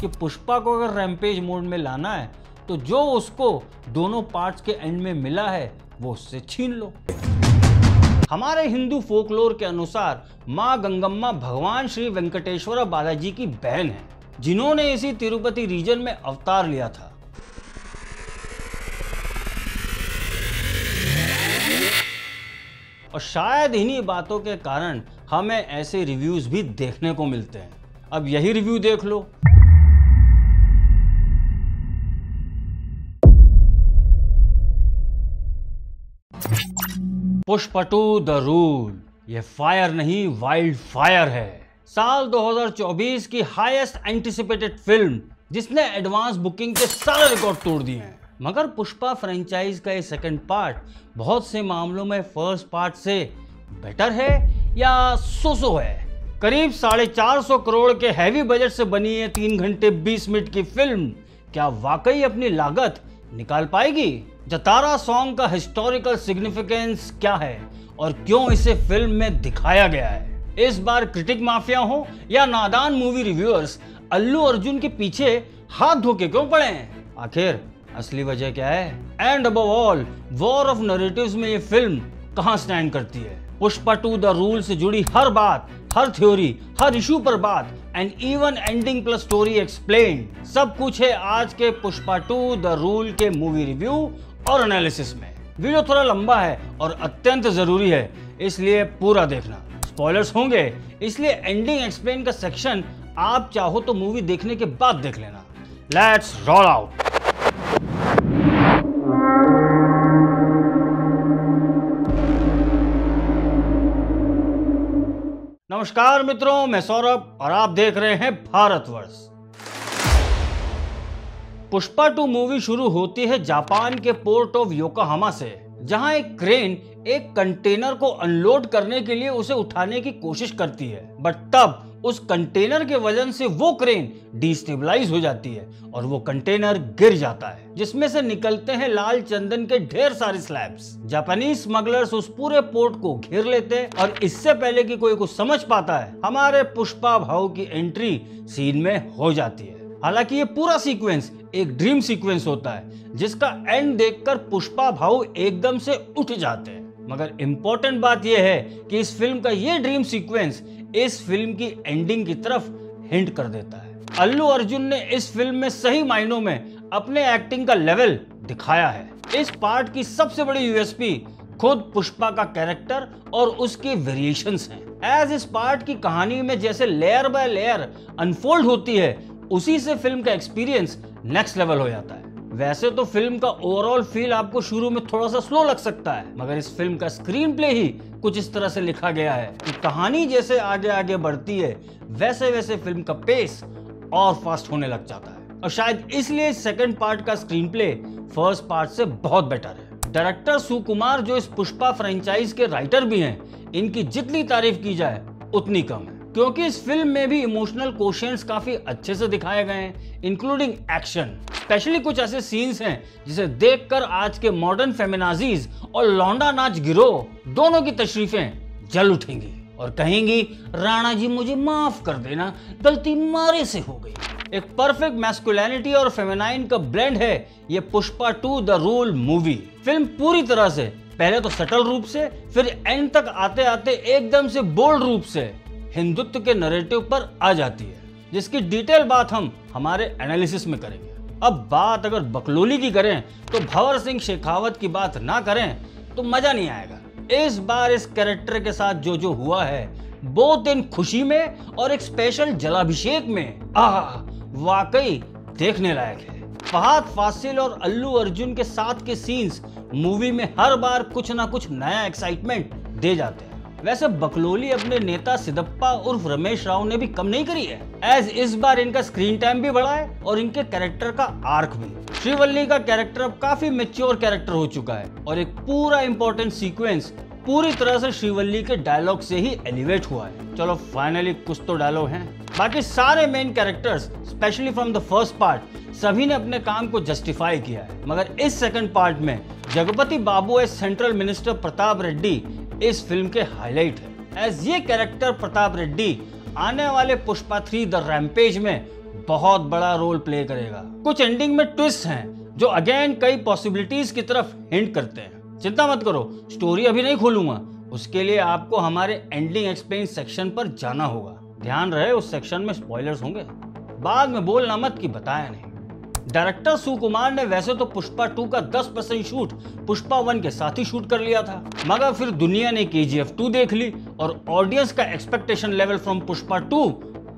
कि पुष्पा को अगर रैम्पेज मोड में लाना है तो जो उसको दोनों पार्ट्स के एंड में मिला है वो उससे छीन लो। हमारे हिंदू फोकलोर के अनुसार मां गंगम्मा भगवान श्री वेंकटेश्वर बालाजी की बहन है, जिन्होंने इसी तिरुपति रीजन में अवतार लिया था। और शायद इन्हीं बातों के कारण हमें ऐसे रिव्यूज भी देखने को मिलते हैं। अब यही रिव्यू देख लो। पुष्पा 2 द रूल, ये फायर नहीं वाइल्ड फायर है। साल 2024 की हाईएस्ट एंटिसिपेटेड फिल्म जिसने एडवांस बुकिंग के सारे रिकॉर्ड तोड़ दिए हैं। मगर पुष्पा फ्रेंचाइज का ये सेकंड पार्ट बहुत से मामलों में फर्स्ट पार्ट से बेटर है या सो है। करीब 450 करोड़ के हैवी बजट से बनी ये 3 घंटे 20 मिनट की फिल्म क्या वाकई अपनी लागत निकाल पाएगी? जतारा सॉन्ग का हिस्टोरिकल सिग्निफिकेंस क्या है और क्यों इसे फिल्म में दिखाया गया है? इस बार क्रिटिक माफिया हो या नादान मूवी रिव्यूअर्स अल्लू अर्जुन के पीछे हाथ धो के क्यों पड़े हैं? आखिर असली वजह क्या है? And above all, war of narratives में ये फिल्म कहां स्टैंड करती है? पुष्पा 2 द रूल से जुड़ी हर बात, हर थ्योरी, हर इशू पर बात and even ending plus story explain, सब कुछ है आज के पुष्पा 2 द रूल के मूवी रिव्यू और एनालिसिस में। वीडियो थोड़ा लंबा है और अत्यंत जरूरी है, इसलिए पूरा देखना। स्पॉयलर्स होंगे, इसलिए एंडिंग एक्सप्लेन का सेक्शन आप चाहो तो मूवी देखने के बाद देख लेना। Let's roll out. नमस्कार मित्रों, मैं सौरभ और आप देख रहे हैं भारतवर्ष। पुष्पा 2 मूवी शुरू होती है जापान के पोर्ट ऑफ योकोहामा से, जहां एक क्रेन एक कंटेनर को अनलोड करने के लिए उसे उठाने की कोशिश करती है, बट तब उस कंटेनर के वजन से वो क्रेन डिस्टेबलाइज हो जाती है और वो कंटेनर गिर जाता है, जिसमें से निकलते हैं लाल चंदन के ढेर सारे स्लैब्स। जापानीज स्मगलर्स उस पूरे पोर्ट को घेर लेते हैं और इससे पहले कि कोई कुछ समझ पाता है, हमारे पुष्पा भाऊ की एंट्री सीन में हो जाती है। हालांकि ये पूरा सीक्वेंस एक ड्रीम सीक्वेंस होता है, जिसका एंड देखकर पुष्पा भाऊ एकदम से उठ जाते हैं। मगर इंपॉर्टेंट बात यह है कि इस फिल्म का ये ड्रीम सीक्वेंस इस फिल्म की एंडिंग की तरफ हिंट कर देता है। अल्लू अर्जुन ने इस फिल्म में सही मायनों में अपने एक्टिंग का लेवल दिखाया है। इस पार्ट की सबसे बड़ी यूएसपी खुद पुष्पा का कैरेक्टर और उसके वेरिएशंस हैं। एज इस पार्ट की कहानी में जैसे लेयर बाय लेयर अनफोल्ड होती है, उसी से फिल्म का एक्सपीरियंस नेक्स्ट लेवल हो जाता है। वैसे तो फिल्म का ओवरऑल फील आपको शुरू में थोड़ा सा स्लो लग सकता है, मगर इस फिल्म का स्क्रीन प्ले ही कुछ इस तरह से लिखा गया है कि कहानी जैसे आगे आगे बढ़ती है, वैसे वैसे फिल्म का पेस और फास्ट होने लग जाता है। और शायद इसलिए सेकंड पार्ट का स्क्रीन प्ले फर्स्ट पार्ट से बहुत बेटर है। डायरेक्टर सुकुमार, जो इस पुष्पा फ्रेंचाइज के राइटर भी हैं, इनकी जितनी तारीफ की जाए उतनी कम है, क्योंकि इस फिल्म में भी इमोशनल कोशेंट्स काफी अच्छे से दिखाए गए हैं, इंक्लूडिंग एक्शन। स्पेशली कुछ ऐसे सीन्स हैं जिसे देखकर आज के मॉडर्न फेमिनाजीज और लौंडा नाच गिरोह दोनों की तशरीफें जल उठेंगी और कहेंगी, राणा जी मुझे माफ कर देना, गलती मारे से हो गई। एक परफेक्ट मैस्कुलिनिटी और फेमिनाइन का ब्लेंड है ये Pushpa 2 the rule movie. Film पूरी तरह से पहले तो सटल रूप से, फिर एंड तक आते आते एकदम से बोल्ड रूप से हिंदुत्व के नैरेटिव पर आ जाती है, जिसकी डिटेल बात हम हमारे एनालिसिस में करेंगे। अब बात अगर बकलोली की करें तो भंवर सिंह शेखावत की बात ना करें तो मजा नहीं आएगा। इस बार इस कैरेक्टर के साथ जो हुआ है, बोथ इन खुशी में और एक स्पेशल जलाभिषेक में, वाकई देखने लायक है। फहद फासिल और अल्लू अर्जुन के साथ के सीन्स मूवी में हर बार कुछ ना कुछ नया एक्साइटमेंट दे जाते हैं। वैसे बकलोली अपने नेता सिद्धप्पा उर्फ रमेश राव ने भी कम नहीं करी है, एज इस बार इनका स्क्रीन टाइम भी बढ़ा है और इनके कैरेक्टर का आर्क भी। श्रीवल्ली का कैरेक्टर अब काफी मैच्योर कैरेक्टर हो चुका है और एक पूरा इंपॉर्टेंट सीक्वेंस पूरी तरह से श्रीवल्ली के डायलॉग से ही एलिवेट हुआ है। चलो फाइनली कुछ तो डायलॉग हैं। बाकी सारे main characters specially from the first part सभी ने अपने काम को जस्टिफाई किया है, मगर इस सेकंड पार्ट में Jagapati Babu as central minister Pratap Reddy इस फिल्म के हाईलाइट है। एज ये कैरेक्टर प्रताप रेड्डी आने वाले पुष्पा 3 द रैम्पेज में बहुत बड़ा रोल प्ले करेगा। कुछ एंडिंग में ट्विस्ट हैं जो अगेन कई पॉसिबिलिटीज की तरफ हिंट करते हैं। चिंता मत करो, स्टोरी अभी नहीं खोलूंगा, उसके लिए आपको हमारे एंडिंग एक्सप्लेन सेक्शन पर जाना होगा। ध्यान रहे उस सेक्शन में स्पॉयलर्स होंगे, बाद में बोलना मत कि बताया नहीं। डायरेक्टर सुकुमार ने वैसे तो पुष्पा 2 का 10% शूट पुष्पा 1 के साथ ही शूट कर लिया था, मगर फिर दुनिया ने KGF 2 देख ली और ऑडियंस का एक्सपेक्टेशन लेवल फ्रॉम पुष्पा 2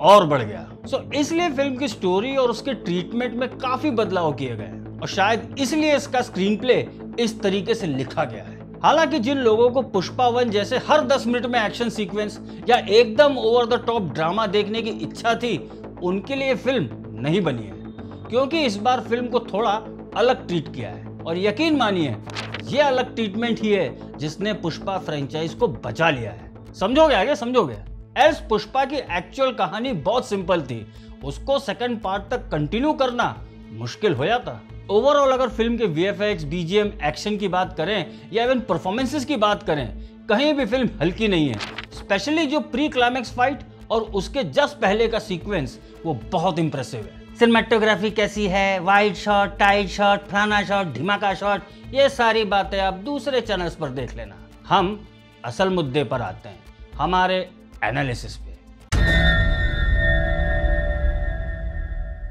और बढ़ गया। इसलिए फिल्म की स्टोरी और उसके ट्रीटमेंट में काफी बदलाव किए गए और शायद इसलिए इसका स्क्रीन प्ले इस तरीके से लिखा गया है। हालांकि जिन लोगों को पुष्पा 1 जैसे हर 10 मिनट में एक्शन सीक्वेंस या एकदम ओवर द टॉप ड्रामा देखने की इच्छा थी, उनके लिए फिल्म नहीं बनी है, क्योंकि इस बार फिल्म को थोड़ा अलग ट्रीट किया है। और यकीन मानिए ये अलग ट्रीटमेंट ही है जिसने पुष्पा फ्रेंचाइज को बचा लिया है। समझोगे आगे, समझोगे। एल्स पुष्पा की एक्चुअल कहानी बहुत सिंपल थी, उसको सेकंड पार्ट तक कंटिन्यू करना मुश्किल हो जाता। ओवरऑल अगर फिल्म के VFX, BGM, एक्शन की बात करें या इवन परफॉर्मेंसेस की बात करें, कहीं भी फिल्म हल्की नहीं है। स्पेशली जो प्री क्लाइमैक्स फाइट और उसके जस्ट पहले का सीक्वेंस वो बहुत इंप्रेसिव है। सिनेमेटोग्राफी कैसी है, वाइड शॉट, टाइट शॉट, फलाना शॉट, धमाका शॉट, ये सारी बातें आप दूसरे चैनल्स पर देख लेना। हम असल मुद्दे पर आते हैं, हमारे एनालिसिस पे।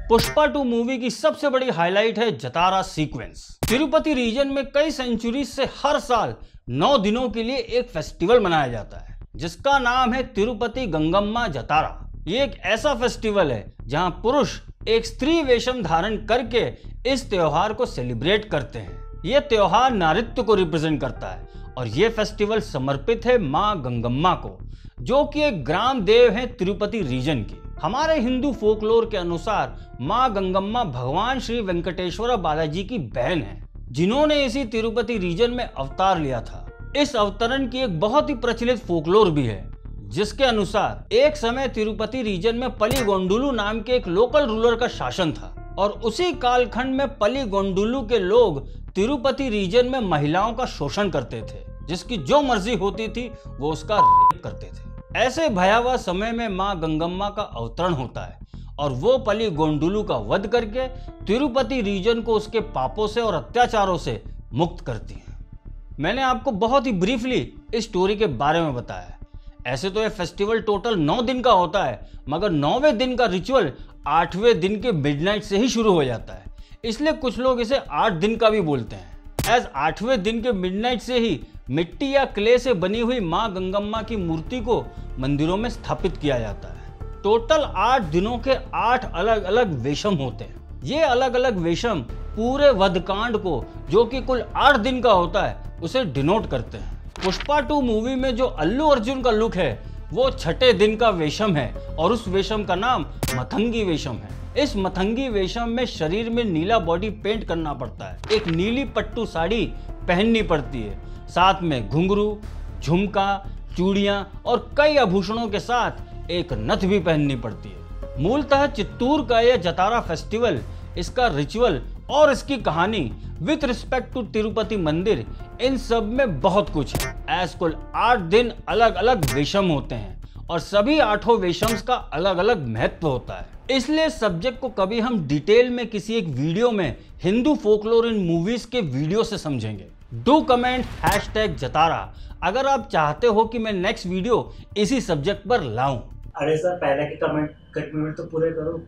पुष्पा 2 मूवी की सबसे बड़ी हाईलाइट है जतारा सीक्वेंस। तिरुपति रीजन में कई सेंचुरीज से हर साल 9 दिनों के लिए एक फेस्टिवल मनाया जाता है जिसका नाम है तिरुपति गंगम्मा जतारा। ये एक ऐसा फेस्टिवल है जहां पुरुष एक स्त्री वेशम धारण करके इस त्योहार को सेलिब्रेट करते हैं। यह त्योहार नारित्व को रिप्रेजेंट करता है और यह फेस्टिवल समर्पित है मां गंगम्मा को, जो कि एक ग्राम देव है तिरुपति रीजन की। हमारे हिंदू फोकलोर के अनुसार मां गंगम्मा भगवान श्री वेंकटेश्वर बालाजी की बहन है, जिन्होंने इसी तिरुपति रीजन में अवतार लिया था। इस अवतरण की एक बहुत ही प्रचलित फोकलोर भी है, जिसके अनुसार एक समय तिरुपति रीजन में पलीगोंडुलु नाम के एक लोकल रूलर का शासन था और उसी कालखंड में पलीगोंडुलु के लोग तिरुपति रीजन में महिलाओं का शोषण करते थे, जिसकी जो मर्जी होती थी वो उसका रेप करते थे। ऐसे भयावह समय में मां गंगम्मा का अवतरण होता है और वो पलीगोंडुलु का वध करके तिरुपति रीजन को उसके पापों से और अत्याचारों से मुक्त करती है। मैंने आपको बहुत ही ब्रीफली इस स्टोरी के बारे में बताया। ऐसे तो ये फेस्टिवल टोटल 9 दिन का होता है, मगर 9वें दिन का रिचुअल 8वें दिन के मिडनाइट से ही शुरू हो जाता है, इसलिए कुछ लोग इसे 8 दिन का भी बोलते हैं। एज 8वें दिन के मिडनाइट से ही मिट्टी या क्ले से बनी हुई मां गंगम्मा की मूर्ति को मंदिरों में स्थापित किया जाता है। टोटल 8 दिनों के 8 अलग अलग वेशम होते हैं। ये अलग अलग वेशम पूरे वधकांड को, जो कि कुल 8 दिन का होता है, उसे डिनोट करते हैं। पुष्पा 2 मूवी में जो अल्लू अर्जुन का लुक है वो 6ठे दिन का वेशम है और उस वेशम का नाम मथंगी वेशम है। इस मथंगी वेशम में शरीर में नीला बॉडी पेंट करना पड़ता है, एक नीली पट्टू साड़ी पहननी पड़ती है, साथ में घुंघरू, झुमका, चूड़ियां और कई आभूषणों के साथ एक नथ भी पहननी पड़ती है। मूलतः चित्तूर का यह जतारा फेस्टिवल, इसका रिचुअल और इसकी कहानी विथ रिस्पेक्ट टू तिरुपति मंदिर, इन सब में बहुत कुछ है। एज कुल 8 दिन अलग अलग वेशम होते हैं और सभी 8 वेशम्स का अलग अलग महत्व होता है। इसलिए सब्जेक्ट को कभी हम डिटेल में किसी एक वीडियो में हिंदू फोकलोर इन मूवीज के वीडियो से समझेंगे। डू कमेंट #जतारा अगर आप चाहते हो कि मैं नेक्स्ट वीडियो इसी सब्जेक्ट पर लाऊं। अरे सर, पहले के कमेंट तो पूरे करो।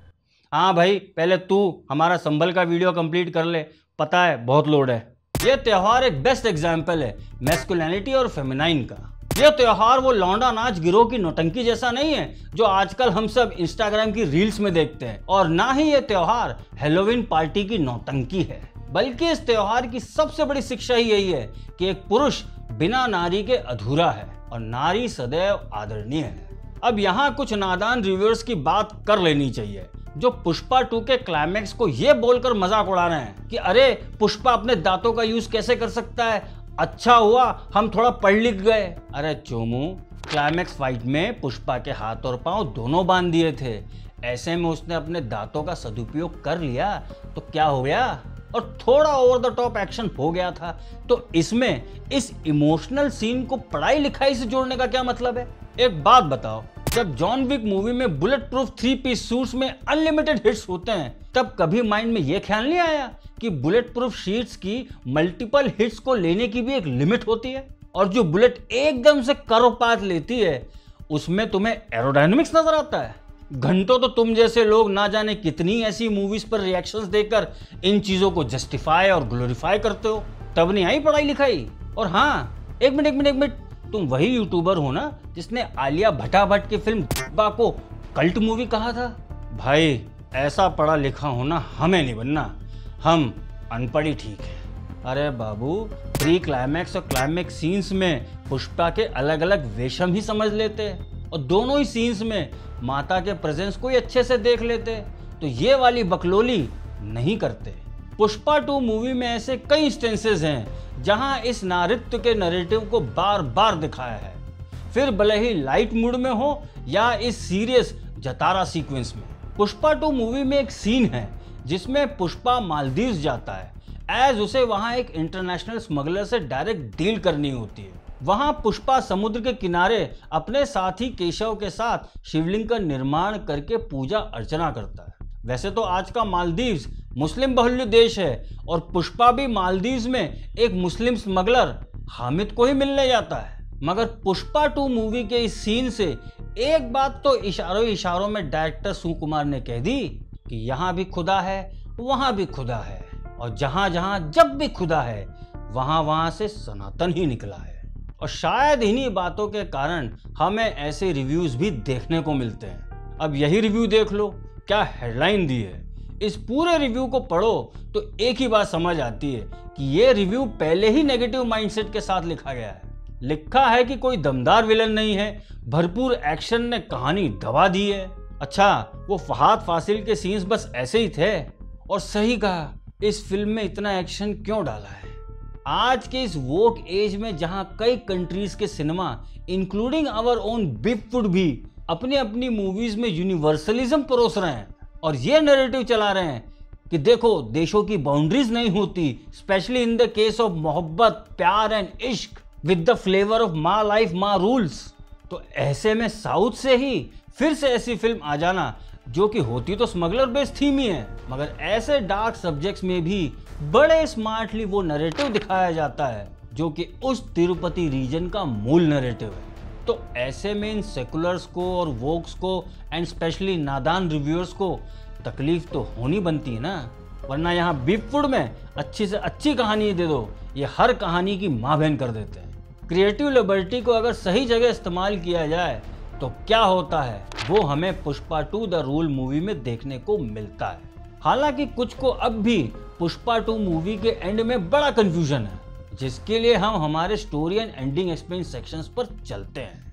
हाँ भाई, पहले तू हमारा संभल का वीडियो कंप्लीट कर ले, पता है बहुत लोड है। यह त्योहार एक बेस्ट एग्जाम्पल है मैस्कुलिनिटी और फेमिनाइन का। यह त्योहार वो लौंडा नाच गिरोह की नौटंकी जैसा नहीं है जो आजकल हम सब इंस्टाग्राम की रील्स में देखते हैं, और ना ही यह त्योहार हैलोवीन पार्टी की नौटंकी है, बल्कि इस त्योहार की सबसे बड़ी शिक्षा ही यही है कि एक पुरुष बिना नारी के अधूरा है और नारी सदैव आदरणीय है। अब यहाँ कुछ नादान रिव्यूअर्स की बात कर लेनी चाहिए जो पुष्पा 2 के क्लाइमैक्स को ये बोलकर मजाक उड़ा रहे हैं कि अरे पुष्पा अपने दांतों का यूज कैसे कर सकता है, अच्छा हुआ हम थोड़ा पढ़ लिख गए। अरे चोमू, क्लाइमैक्स फाइट में पुष्पा के हाथ और पांव दोनों बांध दिए थे, ऐसे में उसने अपने दांतों का सदुपयोग कर लिया तो क्या हो गया, और थोड़ा ओवर द टॉप एक्शन हो गया था। तो इसमें इस इमोशनल सीन को पढ़ाई लिखाई से जोड़ने का क्या मतलब है? एक बात बताओ, जब जॉन विक मूवी में बुलेट प्रूफ 3 पीस सूट्स में अनलिमिटेड हिट्स होते हैं, तब कभी माइंड में यह ख्याल नहीं आया कि बुलेट प्रूफ शीट्स की मल्टीपल हिट्स को लेने की भी एक लिमिट होती है, और जो बुलेट एकदम से कर्व पाथ लेती है उसमें तुम्हें एरोडायनेमिक्स नजर आता है। घंटों तो तुम जैसे लोग ना जाने कितनी ऐसी मूवीज पर रिएक्शंस देकर इन चीजों को जस्टिफाई और ग्लोरीफाई करते हो, तब नहीं आई पढ़ाई लिखाई। और हाँ, एक मिनट, तुम वही यूट्यूबर हो ना जिसने आलिया भट्ट की फिल्म धब्बा को कल्ट मूवी कहा था? भाई ऐसा पढ़ा लिखा होना हमें नहीं बनना, हम अनपढ़ ही ठीक है। अरे बाबू, प्री क्लाइमैक्स और क्लाइमैक्स सीन्स में पुष्पा के अलग अलग वेशम ही समझ लेते, और दोनों ही सीन्स में माता के प्रेजेंस को ही अच्छे से देख लेते, तो ये वाली बकलोली नहीं करते। पुष्पा 2 मूवी में ऐसे कई इंस्टेंसेस हैं जहां इस नारित्व के नैरेटिव को बार बार दिखाया है, फिर भले ही लाइट मूड में हो या इस सीरियस जतारा सीक्वेंस में। पुष्पा 2 मूवी में एक सीन है जिसमें पुष्पा मालदीव्स जाता है, एज उसे वहां एक इंटरनेशनल स्मगलर से डायरेक्ट डील करनी होती है। वहां पुष्पा समुद्र के किनारे अपने साथी केशव के साथ शिवलिंग का निर्माण करके पूजा अर्चना करता है। वैसे तो आज का मालदीव्स मुस्लिम बहुल्य देश है, और पुष्पा भी मालदीव्स में एक मुस्लिम स्मगलर हामिद को ही मिलने जाता है, मगर पुष्पा 2 मूवी के इस सीन से एक बात तो इशारों में डायरेक्टर सुकुमार ने कह दी कि यहाँ भी खुदा है, वहाँ भी खुदा है, और जहाँ जहाँ जब भी खुदा है वहाँ से सनातन ही निकला है। और शायद इन्हीं बातों के कारण हमें ऐसे रिव्यूज भी देखने को मिलते हैं। अब यही रिव्यू देख लो, क्या हेडलाइन दी है। इस पूरे रिव्यू को पढ़ो तो एक ही बात समझ आती है कि ये रिव्यू पहले ही नेगेटिव माइंडसेट के साथ लिखा गया है। लिखा है कि कोई दमदार विलन नहीं है, भरपूर एक्शन ने कहानी दबा दी है। अच्छा, वो फहाद फासिल के सीन्स बस ऐसे ही थे। और सही कहा, इस फिल्म में इतना एक्शन क्यों डाला है? आज के इस वोक एज में जहां कई कंट्रीज के cinema including our own Bollywood भी अपनी अपनी मूवीज में यूनिवर्सलिज्म परोस रहे हैं और ये नैरेटिव चला रहे हैं कि देखो देशों की बाउंड्रीज नहीं होती, specially in the case of मोहब्बत, प्यार एंड इश्क विद द फ्लेवर ऑफ माँ लाइफ माँ रूल्स। तो ऐसे में साउथ से ही फिर से ऐसी फिल्म आ जाना जो कि होती तो स्मगलर बेस्ड थीम ही है, मगर ऐसे डार्क सब्जेक्ट्स में भी बड़े स्मार्टली वो नैरेटिव दिखाया जाता है जो कि उस तिरुपति रीजन का मूल नैरेटिव है। तो ऐसे में इन सेकुलर्स को और वोक्स को एंड स्पेशली नादान रिव्यूअर्स को तकलीफ तो होनी बनती है ना, वरना यहाँ बॉलीवुड में अच्छी से अच्छी कहानी दे दो, ये हर कहानी की माँ बहन कर देते हैं। क्रिएटिव लिबर्टी को अगर सही जगह इस्तेमाल किया जाए तो क्या होता है वो हमें पुष्पा 2 द रूल मूवी में देखने को मिलता है। हालांकि कुछ को अब भी पुष्पा 2 मूवी के एंड में बड़ा कंफ्यूजन है, जिसके लिए हम हमारे story and ending explain sections पर चलते हैं।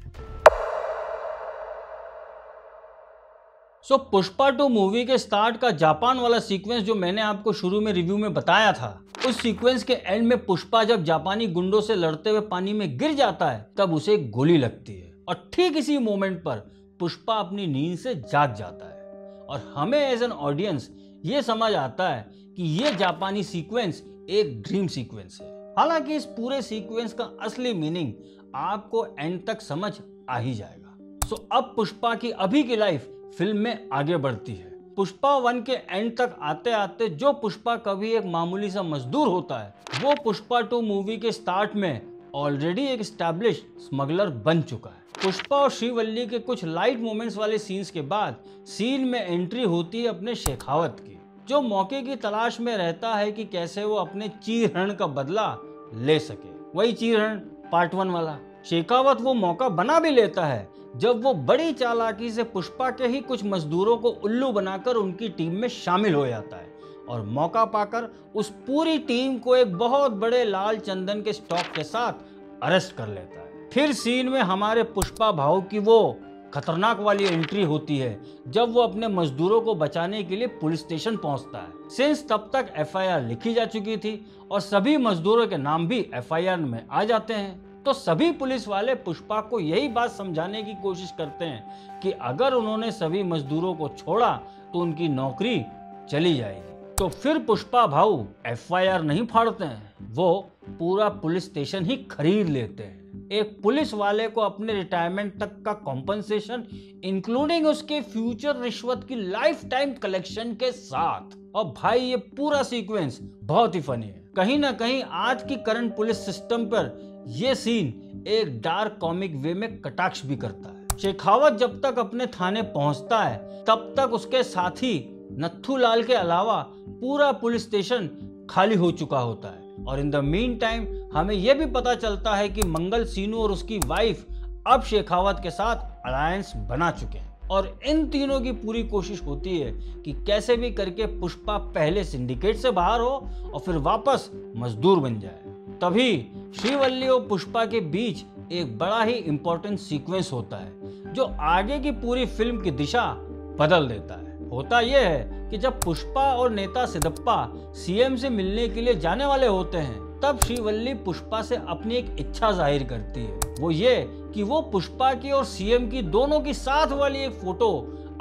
सो पुष्पा 2 मूवी के स्टार्ट का जापान वाला सीक्वेंस जो मैंने आपको शुरू में रिव्यू में बताया था, उस सीक्वेंस के एंड में पुष्पा जब जापानी गुंडों से लड़ते हुए पानी में गिर जाता है तब उसे एक गोली लगती है, और ठीक इसी मोमेंट पर पुष्पा अपनी नींद से जाग जाता है और हमें एज एन ऑडियंस ये समझ आता है कि ये जापानी सीक्वेंस एक ड्रीम सीक्वेंस है। हालांकि इस पूरे सीक्वेंस का असली मीनिंग आपको एंड तक समझ आ ही जाएगा। सो अब पुष्पा की अभी की लाइफ फिल्म में आगे बढ़ती है। पुष्पा 1 के एंड तक आते आते जो पुष्पा कभी एक मामूली सा मजदूर होता है वो पुष्पा 2 मूवी के स्टार्ट में ऑलरेडी एक एस्टैब्लिश्ड स्मगलर बन चुका है। पुष्पा और श्रीवल्ली के कुछ लाइट मोमेंट्स वाले सीन्स के बाद सीन में एंट्री होती है अपने शेखावत की, जो मौके की तलाश में रहता है कि कैसे वो अपने चीरहरण का बदला ले सके। वही चीरहरण पार्ट 1 वाला। शेखावत वो मौका बना भी लेता है जब वो बड़ी चालाकी से पुष्पा के ही कुछ मजदूरों को उल्लू बनाकर उनकी टीम में शामिल हो जाता है और मौका पाकर उस पूरी टीम को एक बहुत बड़े लाल चंदन के स्टॉक के साथ अरेस्ट कर लेता है। फिर सीन में हमारे पुष्पा भाऊ की वो खतरनाक वाली एंट्री होती है जब वो अपने मजदूरों को बचाने के लिए पुलिस स्टेशन पहुंचता है। सिंस तब तक एफआईआर लिखी जा चुकी थी और सभी मजदूरों के नाम भी एफआईआर में आ जाते हैं, तो सभी पुलिस वाले पुष्पा को यही बात समझाने की कोशिश करते हैं कि अगर उन्होंने सभी मजदूरों को छोड़ा तो उनकी नौकरी चली जाएगी। तो फिर पुष्पा भाऊ एफआईआर नहीं फाड़ते हैं, वो पूरा पुलिस स्टेशन ही खरीद लेते हैं। एक पुलिस वाले को अपने रिटायरमेंट तक का कॉम्पनसेशन इंक्लूडिंग उसके फ्यूचर रिश्वत की लाइफ टाइम कलेक्शन के साथ। और भाई ये पूरा सीक्वेंस बहुत ही फनी है। कहीं ना कहीं आज की करंट पुलिस सिस्टम पर यह सीन एक डार्क कॉमिक वे में कटाक्ष भी करता है। शेखावत जब तक अपने थाने पहुंचता है तब तक उसके साथी नथुलाल के अलावा पूरा पुलिस स्टेशन खाली हो चुका होता है। और इन द मीन टाइम हमें यह भी पता चलता है कि मंगल सीनू और उसकी वाइफ अब शेखावत के साथ अलायंस बना चुके हैं। और इन तीनों की पूरी कोशिश होती है कि कैसे भी करके पुष्पा पहले सिंडिकेट से बाहर हो और फिर वापस मजदूर बन जाए। तभी श्रीवल्ली और पुष्पा के बीच एक बड़ा ही इंपॉर्टेंट सीक्वेंस होता है जो आगे की पूरी फिल्म की दिशा बदल देता है। होता यह है कि जब पुष्पा और नेता सिद्धप्पा सीएम से मिलने के लिए जाने वाले होते हैं तब श्रीवल्ली पुष्पा से अपनी एक इच्छा जाहिर करती है, वो ये कि वो पुष्पा की और सीएम की दोनों की साथ वाली एक फोटो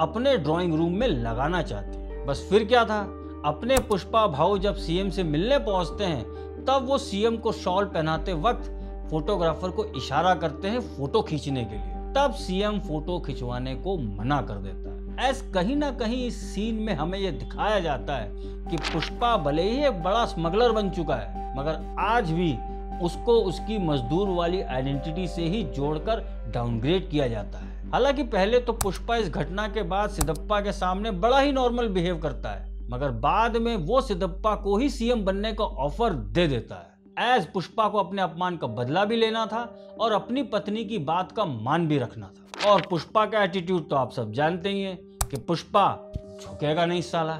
अपने ड्राइंग रूम में लगाना चाहती है। बस फिर क्या था, अपने पुष्पा भाऊ जब सीएम से मिलने पहुंचते हैं तब वो सीएम को शॉल पहनाते वक्त फोटोग्राफर को इशारा करते हैं फोटो खींचने के लिए। तब सीएम फोटो खिंचवाने को मना कर देता है। कहीं ना कहीं इस सीन में हमें यह दिखाया जाता है कि पुष्पा भले ही एक बड़ा स्मगलर बन चुका है मगर आज भी उसको उसकी मजदूर वाली आइडेंटिटी से ही जोड़कर डाउनग्रेड किया जाता है। हालांकि पहले तो पुष्पा इस घटना के बाद सिद्धप्पा के सामने बड़ा ही नॉर्मल बिहेव करता है मगर बाद में वो सिद्धप्पा को ही सीएम बनने का ऑफर दे देता है। पुष्पा को अपने अपमान का बदला भी लेना था और अपनी पत्नी की बात का मान भी रखना था। और पुष्पा का एटीट्यूड तो आप सब जानते ही हैं कि पुष्पा झुकेगा नहीं साला।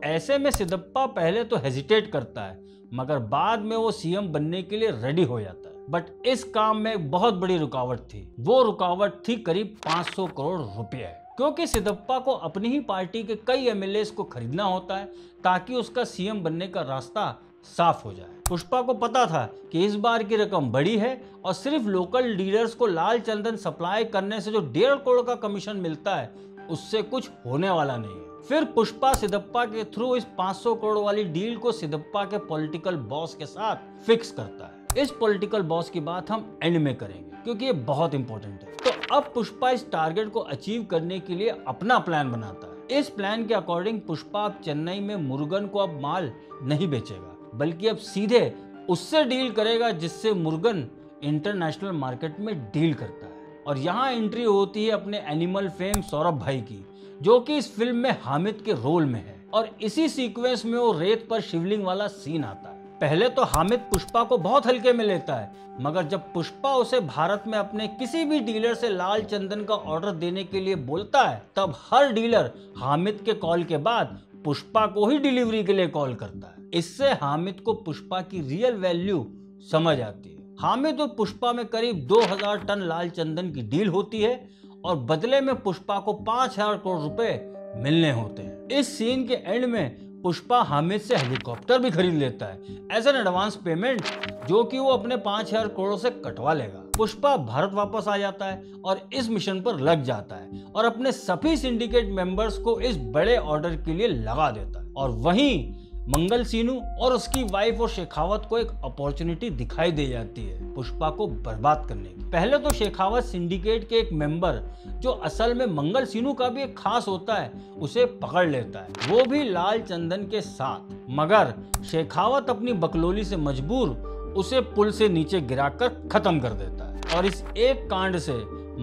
ऐसे में सिद्धप्पा पहले तो हेजिटेट करता है मगर बाद में वो सीएम बनने के लिए रेडी हो जाता है। बट इस काम में एक बहुत बड़ी रुकावट थी। वो रुकावट थी करीब 500 करोड़ रुपए, क्योंकि सिद्धप्पा को अपनी ही पार्टी के कई एमएलएस को खरीदना होता है ताकि उसका सीएम बनने का रास्ता साफ हो जाए। पुष्पा को पता था कि इस बार की रकम बड़ी है और सिर्फ लोकल डीलर्स को लाल चंदन सप्लाई करने से जो 1.5 करोड़ का कमीशन मिलता है उससे कुछ होने वाला नहीं है। फिर पुष्पा सिद्धप्पा के थ्रू इस 500 करोड़ वाली डील को सिद्धप्पा के पॉलिटिकल बॉस के साथ फिक्स करता है। इस पॉलिटिकल बॉस की बात हम एंड में करेंगे क्योंकि ये बहुत इंपॉर्टेंट है। तो अब पुष्पा इस टारगेट को अचीव करने के लिए अपना प्लान बनाता है। इस प्लान के अकॉर्डिंग पुष्पा अब चेन्नई में मुरुगन को अब माल नहीं बेचेगा बल्कि अब सीधे उससे डील करेगा जिससे मुरुगन इंटरनेशनल मार्केट में डील करता है। और यहाँ एंट्री होती है अपने एनिमल फेम सौरभ भाई की, जो कि इस फिल्म में हामिद के रोल में है। और इसी सीक्वेंस में वो रेत पर शिवलिंग वाला सीन आता है। पहले तो हामिद पुष्पा को बहुत हल्के में लेता है मगर जब पुष्पा उसे भारत में अपने किसी भी डीलर से लाल चंदन का ऑर्डर देने के लिए बोलता है तब हर डीलर हामिद के कॉल के बाद पुष्पा को ही डिलीवरी के लिए कॉल करता है। इससे हामिद को पुष्पा की रियल वैल्यू समझ आती है। हामिद और पुष्पा में करीब 2000 टन लाल चंदन की डील होती है और बदले में पुष्पा को 5000 करोड़ रुपए मिलने होते हैं। इस सीन के एंड में पुष्पा हामिद से हेलीकॉप्टर भी खरीद लेता है एज एन एडवांस पेमेंट, जो कि वो अपने 5000 करोड़ से कटवा लेगा। पुष्पा भारत वापस आ जाता है और इस मिशन पर लग जाता है और अपने सभी सिंडिकेट मेंबर्स को इस बड़े ऑर्डर के लिए लगा देता है। और वहीं मंगल सीनू और उसकी वाइफ और शेखावत को एक अपॉर्चुनिटी दिखाई दे जाती है पुष्पा को बर्बाद करने की। पहले तो शेखावत सिंडिकेट के एक मेंबर जो असल में मंगल सीनू का भी एक खास होता है उसे पकड़ लेता है, वो भी लाल चंदन के साथ। मगर शेखावत अपनी बकलोली से मजबूर उसे पुल से नीचे गिराकर खत्म कर देता है। और इस एक कांड से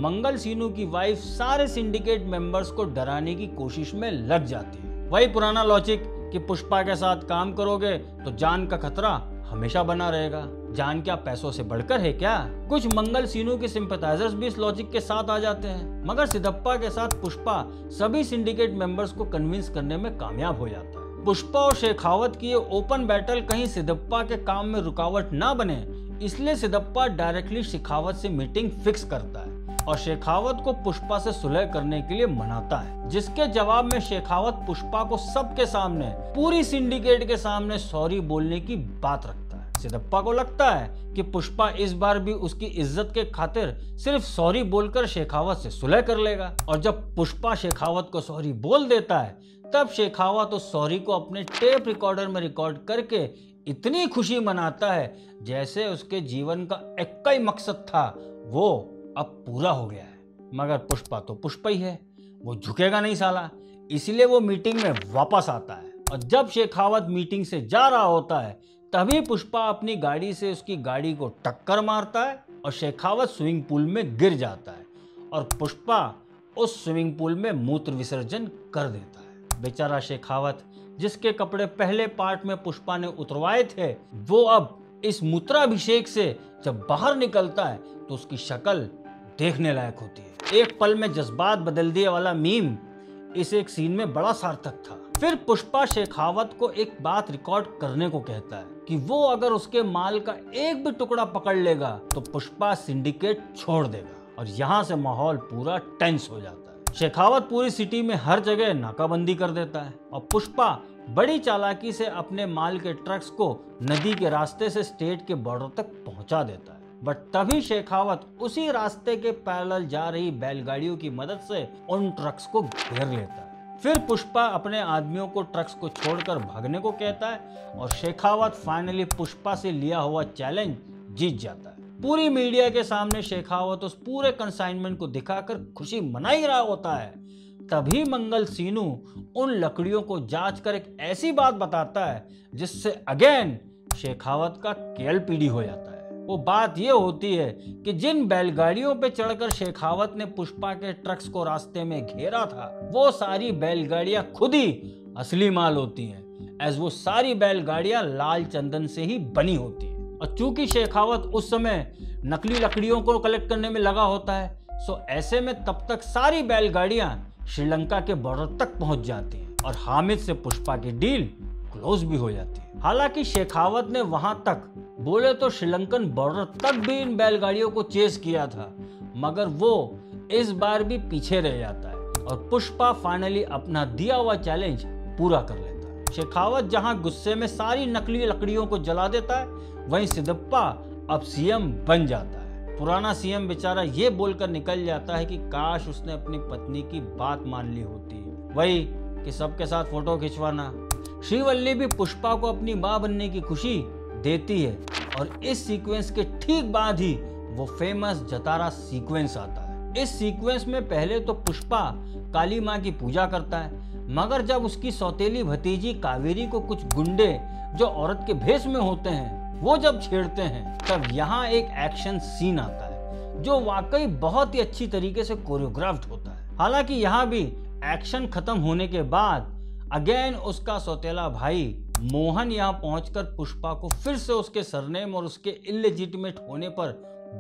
मंगल सीनू की वाइफ सारे सिंडिकेट मेंबर्स को डराने की कोशिश में लग जाती है। वही पुराना लॉजिक कि पुष्पा के साथ काम करोगे तो जान का खतरा हमेशा बना रहेगा। जान क्या पैसों से बढ़कर है क्या? कुछ मंगल सीनू के सिंपैथाइजर्स भी इस लॉजिक के साथ आ जाते हैं मगर सिद्धप्पा के साथ पुष्पा सभी सिंडिकेट मेंबर्स को कन्विंस करने में कामयाब हो जाता है। पुष्पा और शेखावत की ये ओपन बैटल कहीं सिद्धप्पा के काम में रुकावट ना बने, इसलिए सिद्धप्पा डायरेक्टली शेखावत से मीटिंग फिक्स करता है और शेखावत को पुष्पा से सुलह करने के लिए मनाता है, जिसके जवाब में शेखावत पुष्पा को सबके सामने पूरी सिंडिकेट के सामने सॉरी बोलने की बात रखता है। सिद्धप्पा को लगता है कि पुष्पा इस बार भी उसकी इज्जत के खातिर सिर्फ सॉरी बोलकर शेखावत से सुलह कर लेगा। और जब पुष्पा शेखावत को सॉरी बोल देता है तब शेखावत उस सॉरी को अपने टेप रिकॉर्डर में रिकॉर्ड करके इतनी खुशी मनाता है जैसे उसके जीवन का एक ही मकसद था वो अब पूरा हो गया है। मगर पुष्पा तो पुष्पा ही है, वो झुकेगा नहीं साला। इसलिए वो मीटिंग में वापस आता है और जब शेखावत मीटिंग से जा रहा होता है तभी पुष्पा अपनी गाड़ी से उसकी गाड़ी को टक्कर मारता है और शेखावत स्विमिंग पूल में गिर जाता है और पुष्पा उस स्विमिंग पूल में मूत्र विसर्जन कर देता है। बेचारा शेखावत, जिसके कपड़े पहले पार्ट में पुष्पा ने उतरवाए थे, वो अब इस मूत्राभिषेक से जब बाहर निकलता है तो उसकी शक्ल देखने लायक होती है। एक पल में जज्बात बदल दिए वाला मीम इस एक सीन में बड़ा सार्थक था। फिर पुष्पा शेखावत को एक बात रिकॉर्ड करने को कहता है कि वो अगर उसके माल का एक भी टुकड़ा पकड़ लेगा तो पुष्पा सिंडिकेट छोड़ देगा और यहाँ से माहौल पूरा टेंस हो जाता है। शेखावत पूरी सिटी में हर जगह नाकाबंदी कर देता है और पुष्पा बड़ी चालाकी से अपने माल के ट्रक्स को नदी के रास्ते से स्टेट के बॉर्डर तक पहुंचा देता है। बट तभी शेखावत उसी रास्ते के पैरेलल जा रही बैलगाड़ियों की मदद से उन ट्रक्स को घेर लेता है। फिर पुष्पा अपने आदमियों को ट्रक्स को छोड़कर भागने को कहता है और शेखावत फाइनली पुष्पा से लिया हुआ चैलेंज जीत जाता है। पूरी मीडिया के सामने शेखावत उस पूरे कंसाइनमेंट को दिखाकर खुशी मना ही रहा होता है। तभी मंगल सीनू उन लकड़ियों को जांच कर एक ऐसी बात बताता है जिससे अगेन शेखावत का केएलपीडी हो जाता है। वो बात ये होती है कि जिन बैलगाड़ियों पे चढ़कर शेखावत ने पुष्पा के ट्रक्स को रास्ते में घेरा था वो सारी बैलगाड़ियां खुद ही असली माल होती हैं, एज वो सारी बैलगाड़ियां लाल चंदन से ही बनी होती हैं। और चूंकि शेखावत उस समय नकली लकड़ियों को कलेक्ट करने में लगा होता है, सो ऐसे में तब तक सारी बैलगाड़ियां श्रीलंका के बॉर्डर तक पहुंच जाती हैं और हामिद से पुष्पा की डील क्लोज भी हो जाती है। हालांकि शेखावत ने वहां तक बोले तो श्रीलंकन बॉर्डर तक भी इन बैलगाड़ियों को चेस किया था, मगर वो इस बार भी पीछे रह जाता है और पुष्पा फाइनली अपना दिया हुआ चैलेंज पूरा कर लेता है। शेखावत जहां गुस्से में सारी नकली लकड़ियों को जला देता है, वहीं सिद्धप्पा अब सीएम बन जाता है। पुराना सीएम बेचारा ये बोलकर निकल जाता है कि काश उसने अपनी पत्नी की बात मान ली होती, वही कि सबके साथ फोटो खिंचवाना। श्रीवल्ली भी पुष्पा को अपनी मां बनने की खुशी देती है और इस सीक्वेंस के ठीक बाद ही वो फेमस जतारा सीक्वेंस आता है। इस सीक्वेंस में पहले तो पुष्पा काली मां की पूजा करता है, मगर जब उसकी सौतेली भतीजी कावेरी को कुछ गुंडे जो औरत के भेष में होते हैं वो जब छेड़ते हैं, तब यहाँ एक एक्शन सीन आता है जो वाकई बहुत ही अच्छी तरीके से कोरियोग्राफ्ड होता है। हालांकि यहाँ भी एक्शन खत्म होने के बाद अगेन उसका सौतेला भाई मोहन यहाँ पहुंचकर पुष्पा को फिर से उसके सरनेम और उसके इलेजिटिमेट होने पर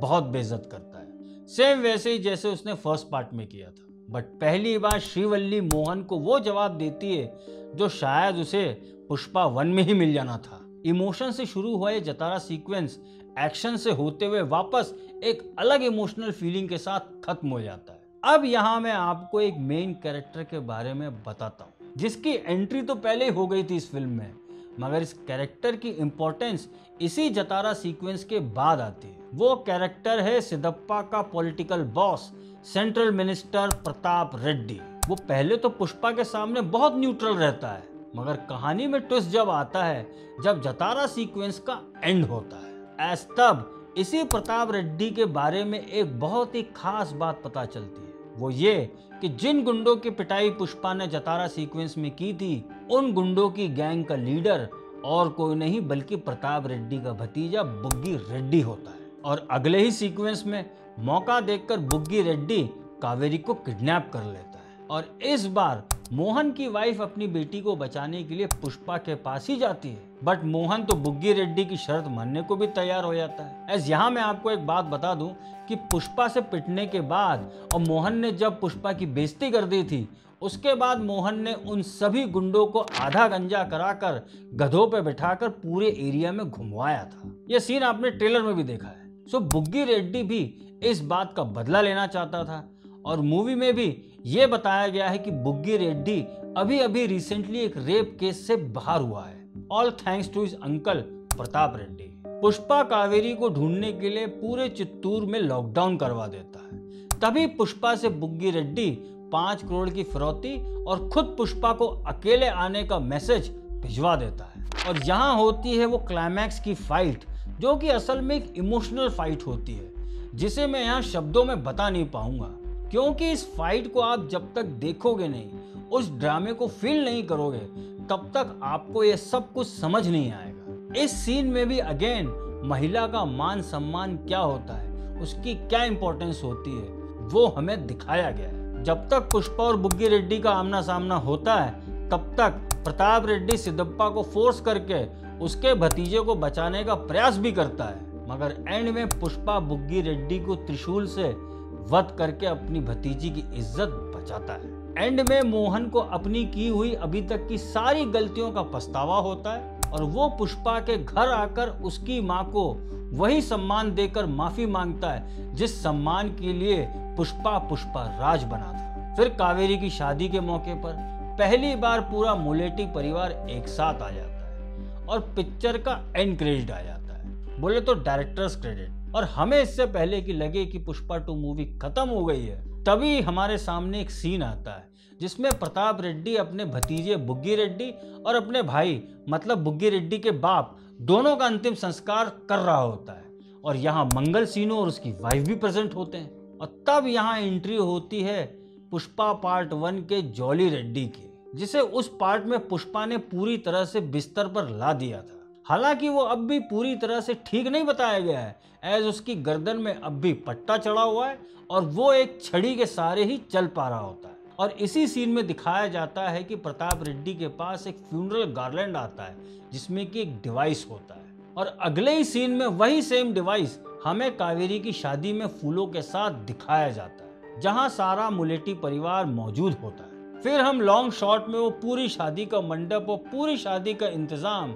बहुत बेइज्जत करता है, सेम वैसे ही जैसे उसने फर्स्ट पार्ट में किया था। बट पहली बार श्रीवल्ली मोहन को वो जवाब देती है जो शायद उसे पुष्पा 1 में ही मिल जाना था। इमोशन से शुरू हुआ ये जतारा सीक्वेंस एक्शन से होते हुए वापस एक अलग इमोशनल फीलिंग के साथ खत्म हो जाता है। अब यहाँ मैं आपको एक मेन कैरेक्टर के बारे में बताता हूँ जिसकी एंट्री तो पहले ही हो गई थी इस फिल्म में, मगर इस कैरेक्टर की इम्पोर्टेंस इसी जतारा सीक्वेंस के बाद आती है। वो कैरेक्टर है सिद्धप्पा का political boss central minister Pratap Reddy. वो पहले तो पुष्पा के सामने बहुत न्यूट्रल रहता है, मगर कहानी में ट्विस्ट जब आता है जब जतारा सीक्वेंस का एंड होता है, एज तब इसी प्रताप रेड्डी के बारे में एक बहुत ही खास बात पता चलती है। वो ये कि जिन गुंडों की पिटाई पुष्पा ने जतारा सीक्वेंस में की थी, उन गुंडों की गैंग का लीडर और कोई नहीं बल्कि प्रताप रेड्डी का भतीजा बुग्गी रेड्डी होता है। और अगले ही सीक्वेंस में मौका देखकर बुग्गी रेड्डी कावेरी को किडनैप कर लेता है और इस बार मोहन की वाइफ अपनी बेटी को बचाने के लिए पुष्पा के पास ही जाती है, बट मोहन तो बुग्गी रेड्डी की शर्त मानने को भी तैयार हो जाता है। एज यहाँ मैं आपको एक बात बता दूं कि पुष्पा से पिटने के बाद और मोहन ने जब पुष्पा की बेइज्जती कर दी थी, उसके बाद मोहन ने उन सभी गुंडों को आधा गंजा कराकर गधों पे बिठाकर पूरे एरिया में घुमवाया था। यह सीन आपने ट्रेलर में भी देखा है। सो बुग्गी रेड्डी भी इस बात का बदला लेना चाहता था और मूवी में भी ये बताया गया है कि बुग्गी रेड्डी अभी अभी रिसेंटली एक रेप केस से बाहर हुआ है, all thanks to his uncle Pratap Reddy. Pushpa Kaveri को ढूंढने के लिए पूरे चित्तूर में लॉकडाउन करवा देता है। तभी पुष्पा से बुग्गी रेड्डी 5 करोड़ की फिरौती और खुद पुष्पा को अकेले आने का मैसेज भिजवा देता है। और यहाँ होती है वो क्लाइमैक्स की फाइट, जो कि असल में एक इमोशनल फाइट होती है, जिसे मैं यहाँ शब्दों में बता नहीं पाऊंगा, क्योंकि इस फाइट को आप जब तक देखोगे नहीं, उस ड्रामे को फील नहीं करोगे, तब तक आपको ये सब कुछ समझ नहीं आएगा। इस सीन में भी अगेन महिला का मान सम्मान क्या होता है, उसकी क्या इंपॉर्टेंस होती है, वो हमें दिखाया गया है। जब तक पुष्पा और बुग्गी रेड्डी का आमना सामना होता है, तब तक प्रताप रेड्डी सिद्धप्पा को फोर्स करके उसके भतीजे को बचाने का प्रयास भी करता है, मगर एंड में पुष्पा बुग्गी रेड्डी को त्रिशूल से वध करके अपनी भतीजी की इज्जत बचाता है। एंड में मोहन को अपनी की हुई अभी तक की सारी गलतियों का पछतावा होता है और वो पुष्पा के घर आकर उसकी माँ को वही सम्मान देकर माफी मांगता है, जिस सम्मान के लिए पुष्पा राज बना था। फिर कावेरी की शादी के मौके पर पहली बार पूरा मुलेटी परिवार एक साथ आ जाता है और पिक्चर का एंड क्रेडिट आ जाता है, बोले तो डायरेक्टर्स क्रेडिट। और हमें इससे पहले कि लगे कि पुष्पा 2 मूवी खत्म हो गई है, तभी हमारे सामने एक सीन आता है जिसमें प्रताप रेड्डी अपने भतीजे बुग्गी रेड्डी और अपने भाई मतलब बुग्गी रेड्डी के बाप दोनों का अंतिम संस्कार कर रहा होता है। और यहाँ मंगल सीनो और उसकी वाइफ भी प्रेजेंट होते हैं। और तब यहाँ एंट्री होती है पुष्पा पार्ट 1 के जॉली रेड्डी की, जिसे उस पार्ट में पुष्पा ने पूरी तरह से बिस्तर पर ला दिया था। हालांकि वो अब भी पूरी तरह से ठीक नहीं बताया गया है, एज उसकी गर्दन में अब भी पट्टा चढ़ा हुआ है और वो एक छड़ी के सहारे ही चल पा रहा होता है। और इसी सीन में दिखाया जाता है कि प्रताप रेड्डी के पास एक फ्यूनरल गार्लैंड आता है जिसमें कि एक डिवाइस होता है, और अगले ही सीन में वही सेम डिवाइस हमें कावेरी की शादी में फूलों के साथ दिखाया जाता है, जहां सारा मुलेटी परिवार मौजूद होता है। फिर हम लॉन्ग शॉट में वो पूरी शादी का मंडप और पूरी शादी का इंतजाम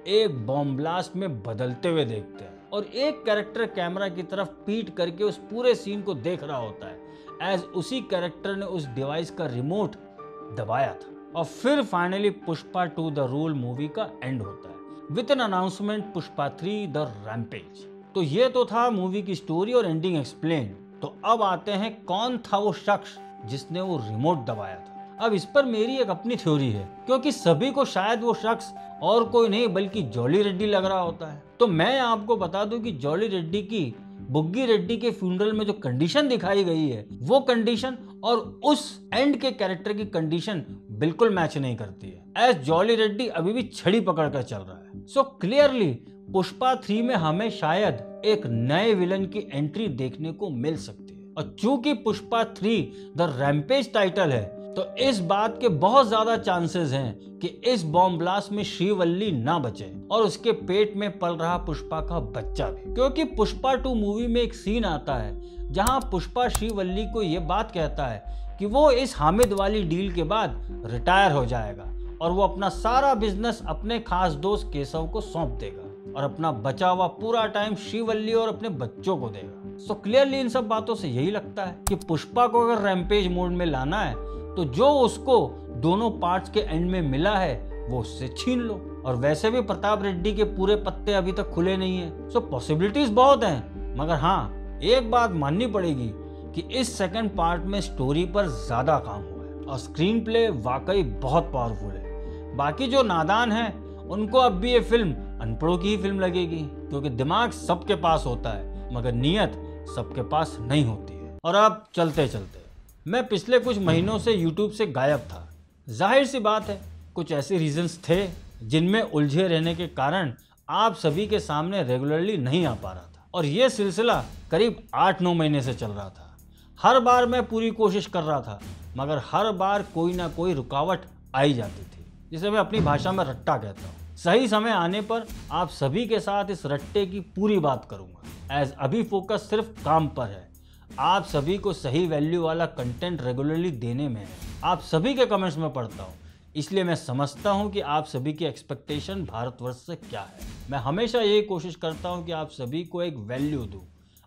एक बॉम्ब ब्लास्ट में बदलते हुए देखते हैं, और एक कैरेक्टर कैमरा की तरफ पीट करके उस पूरे सीन को देख रहा होता है, एज उसी कैरेक्टर ने उस डिवाइस का रिमोट दबाया था। और फिर finally Pushpa 2 the rule movie का एंड होता है with an announcement Pushpa 3 the rampage. तो ये तो था मूवी की स्टोरी और एंडिंग एक्सप्लेन। तो अब आते हैं कौन था वो शख्स जिसने वो रिमोट दबाया था। अब इस पर मेरी एक अपनी थ्योरी है, क्योंकि सभी को शायद वो शख्स और कोई नहीं बल्कि जॉली रेड्डी लग रहा होता है। तो मैं आपको बता दूं कि जॉली रेड्डी की बुग्गी रेड्डी के फ्यूनरल में जो कंडीशन दिखाई गई है, वो कंडीशन और उस एंड के कैरेक्टर की कंडीशन बिल्कुल मैच नहीं करती है, एज जॉली रेड्डी अभी भी छड़ी पकड़ कर चल रहा है। सो क्लियरली पुष्पा 3 में हमें शायद एक नए विलन की एंट्री देखने को मिल सकती है। और चूंकि पुष्पा 3 द रैम्पेज टाइटल है, तो इस बात के बहुत ज्यादा चांसेस हैं कि इस बॉम्ब ब्लास्ट में श्रीवल्ली ना बचे और उसके पेट में पल रहा पुष्पा का बच्चा भी। क्योंकि पुष्पा 2 मूवी में एक सीन आता है जहां पुष्पा श्रीवल्ली को यह बात कहता है कि वो इस हामिद वाली डील के बाद रिटायर हो जाएगा और वो अपना सारा बिजनेस अपने खास दोस्त केशव को सौंप देगा और अपना बचा हुआ पूरा टाइम श्रीवल्ली और अपने बच्चों को देगा। सो क्लियरली इन सब बातों से यही लगता है कि पुष्पा को अगर रैम्पेज मोड में लाना है, तो जो उसको दोनों पार्ट्स के एंड में मिला है वो उससे छीन लो। और वैसे भी प्रताप रेड्डी के पूरे पत्ते अभी तक खुले नहीं है। सो पॉसिबिलिटीज बहुत हैं, मगर हाँ एक बात माननी पड़ेगी कि इस सेकंड पार्ट में स्टोरी पर ज्यादा काम हुआ है और स्क्रीन प्ले वाकई बहुत पावरफुल है। बाकी जो नादान हैं उनको अब भी ये फिल्म अनपढ़ों की ही फिल्म लगेगी, क्योंकि दिमाग सबके पास होता है मगर नीयत सबके पास नहीं होती है। और अब चलते चलते मैं पिछले कुछ महीनों से YouTube से गायब था। जाहिर सी बात है कुछ ऐसे रीजंस थे जिनमें उलझे रहने के कारण आप सभी के सामने रेगुलरली नहीं आ पा रहा था, और ये सिलसिला करीब 8-9 महीने से चल रहा था। हर बार मैं पूरी कोशिश कर रहा था मगर हर बार कोई ना कोई रुकावट आई जाती थी, जिसे मैं अपनी भाषा में रट्टा कहता हूँ। सही समय आने पर आप सभी के साथ इस रट्टे की पूरी बात करूँगा, एज अभी फोकस सिर्फ काम पर है। आप सभी को सही वैल्यू वाला कंटेंट रेगुलरली देने में है। आप सभी के कमेंट्स में पढ़ता हूँ, इसलिए मैं समझता हूँ कि आप सभी की एक्सपेक्टेशन भारतवर्ष से क्या है। मैं हमेशा यही कोशिश करता हूँ कि आप सभी को एक वैल्यू दूँ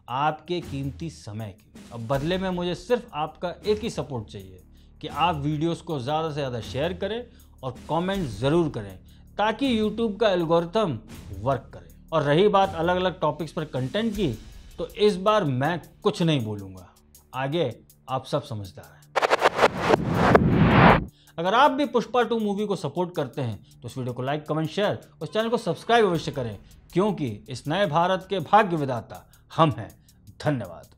आपके कीमती समय की। अब बदले में मुझे सिर्फ आपका एक ही सपोर्ट चाहिए कि आप वीडियोस को ज़्यादा से ज़्यादा शेयर करें और कमेंट ज़रूर करें, ताकि यूट्यूब का एल्गोरिथम वर्क करे। और रही बात अलग अलग टॉपिक्स पर कंटेंट की, तो इस बार मैं कुछ नहीं बोलूँगा, आगे आप सब समझदार हैं। अगर आप भी पुष्पा 2 मूवी को सपोर्ट करते हैं तो इस वीडियो को लाइक, कमेंट, शेयर और चैनल को सब्सक्राइब अवश्य करें, क्योंकि इस नए भारत के भाग्य विधाता हम हैं। धन्यवाद।